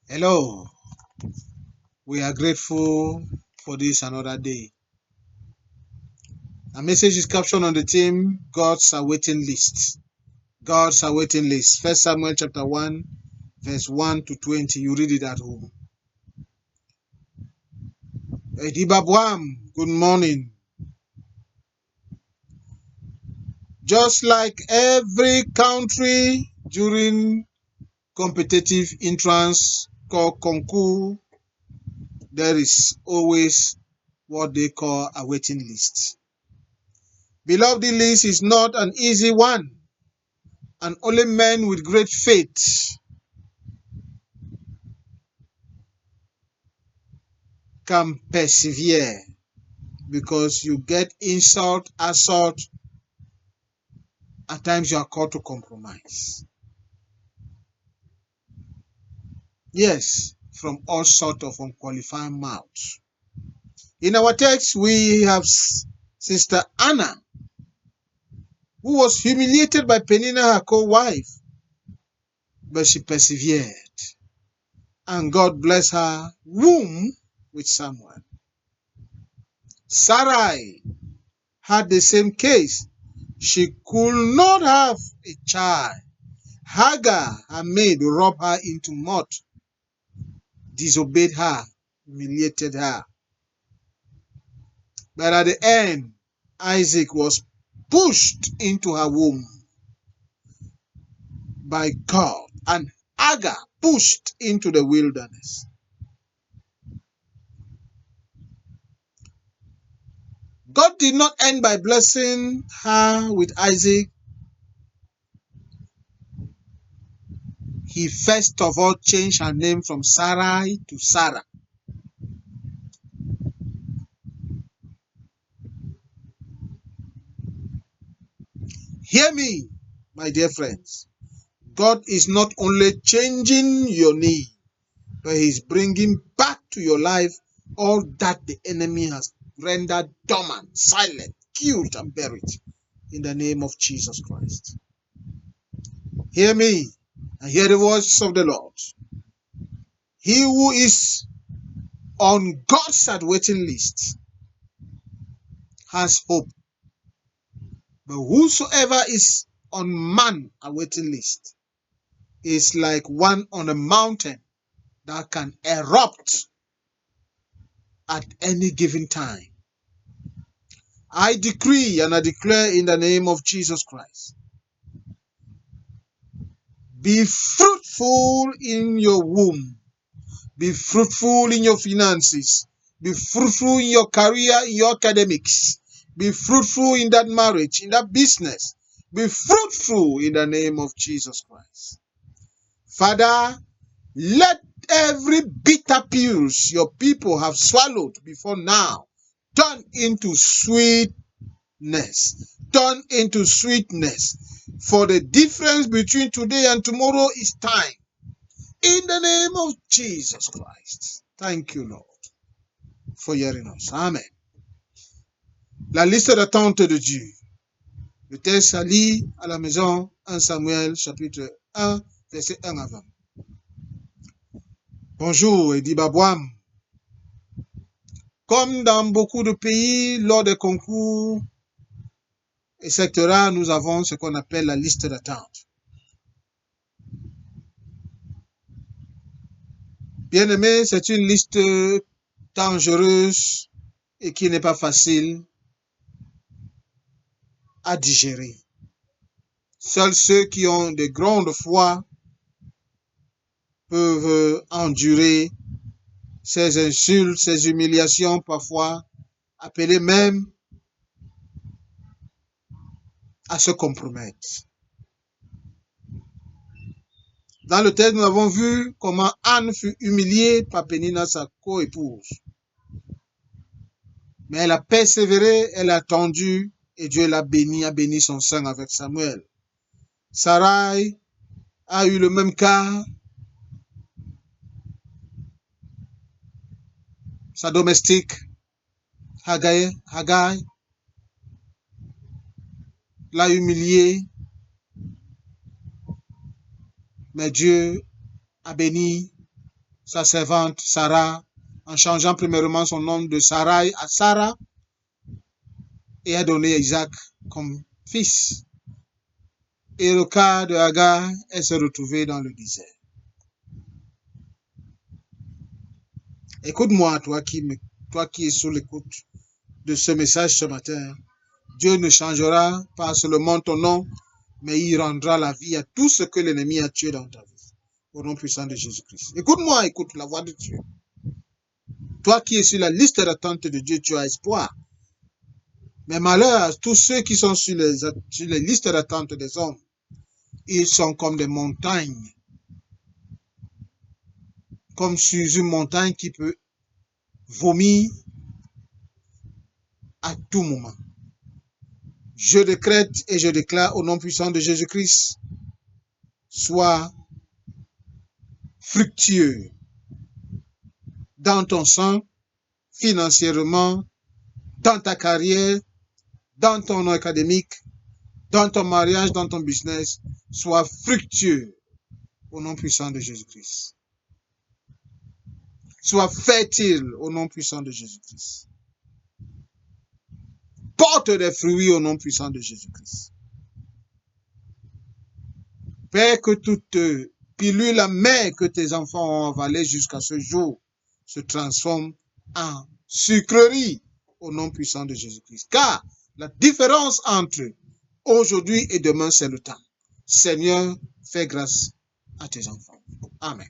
Hello, we are grateful for this another day. Our message is captioned on the theme God's awaiting list. God's awaiting list. First Samuel chapter 1, verse 1 to 20. You read it at home. Edibabwam, good morning. Just like every country during competitive entrance called concours, there is always what they call a waiting list. Beloved, the list is not an easy one, and only men with great faith can persevere, because you get insult, assault, at times you are called to compromise. Yes, from all sorts of unqualified mouths. In our text, we have Sister Anna, who was humiliated by Penina, her co-wife, but she persevered, and God blessed her womb with Samuel. Sarai had the same case. She could not have a child. Hagar, her maid, robbed her into mud, disobeyed her, humiliated her. But at the end, Isaac was pushed into her womb by God, and Hagar pushed into the wilderness. God did not end by blessing her with Isaac. He first of all changed her name from Sarai to Sarah. Hear me, my dear friends. God is not only changing your name, but He's bringing back to your life all that the enemy has rendered dormant, silent, killed, and buried, in the name of Jesus Christ. Hear me and hear the words of the Lord. He who is on God's waiting list has hope, but whosoever is on man's awaiting list is like one on a mountain that can erupt at any given time. I decree and I declare in the name of Jesus Christ, be fruitful in your womb, be fruitful in your finances, be fruitful in your career, in your academics, be fruitful in that marriage, in that business, be fruitful in the name of Jesus Christ. Father, let every bitter pills your people have swallowed before now turn into sweetness. Turn into sweetness. For the difference between today and tomorrow is time. In the name of Jesus Christ. Thank you, Lord, for hearing us. Amen. La liste d'attente de Dieu. Le texte à lire à la maison, 1 Samuel, chapitre 1, verset 1 à 20. Bonjour, Eddie Babouam. Comme dans beaucoup de pays, lors des concours, etc., nous avons ce qu'on appelle la liste d'attente. Bien aimé, c'est une liste dangereuse et qui n'est pas facile à digérer. Seuls ceux qui ont de grandes foi peuvent endurer ces insultes, ces humiliations, parfois appelées même à se compromettre. Dans le texte, nous avons vu comment Anne fut humiliée par Pénina, sa coépouse. Mais elle a persévéré, elle a attendu, et Dieu l'a béni, a béni son sein avec Samuel. Sarai a eu le même cas. Sa domestique, Hagar, l'a humilié, mais Dieu a béni sa servante Sarah, en changeant premièrement son nom de Sarai à Sarah, et a donné Isaac comme fils. Et le cas de Hagar, elle s'est retrouvée dans le désert. Écoute-moi, toi qui es sous l'écoute de ce message ce matin. Dieu ne changera pas seulement ton nom, mais il rendra la vie à tout ce que l'ennemi a tué dans ta vie. Au nom puissant de Jésus-Christ. Écoute-moi, écoute la voix de Dieu. Toi qui es sur la liste d'attente de Dieu, tu as espoir. Mais malheur à tous ceux qui sont sur les listes d'attente des hommes. Ils sont comme des montagnes. Comme sur une montagne qui peut vomir à tout moment. Je décrète et je déclare au nom puissant de Jésus-Christ, sois fructueux dans ton sang, financièrement, dans ta carrière, dans ton académique, dans ton mariage, dans ton business, sois fructueux au nom puissant de Jésus-Christ. Sois fertile au nom puissant de Jésus-Christ. Porte des fruits au nom puissant de Jésus-Christ. Père, que toute pilule amère que tes enfants ont avalée jusqu'à ce jour se transforme en sucrerie au nom puissant de Jésus-Christ. Car la différence entre aujourd'hui et demain, c'est le temps. Seigneur, fais grâce à tes enfants. Amen.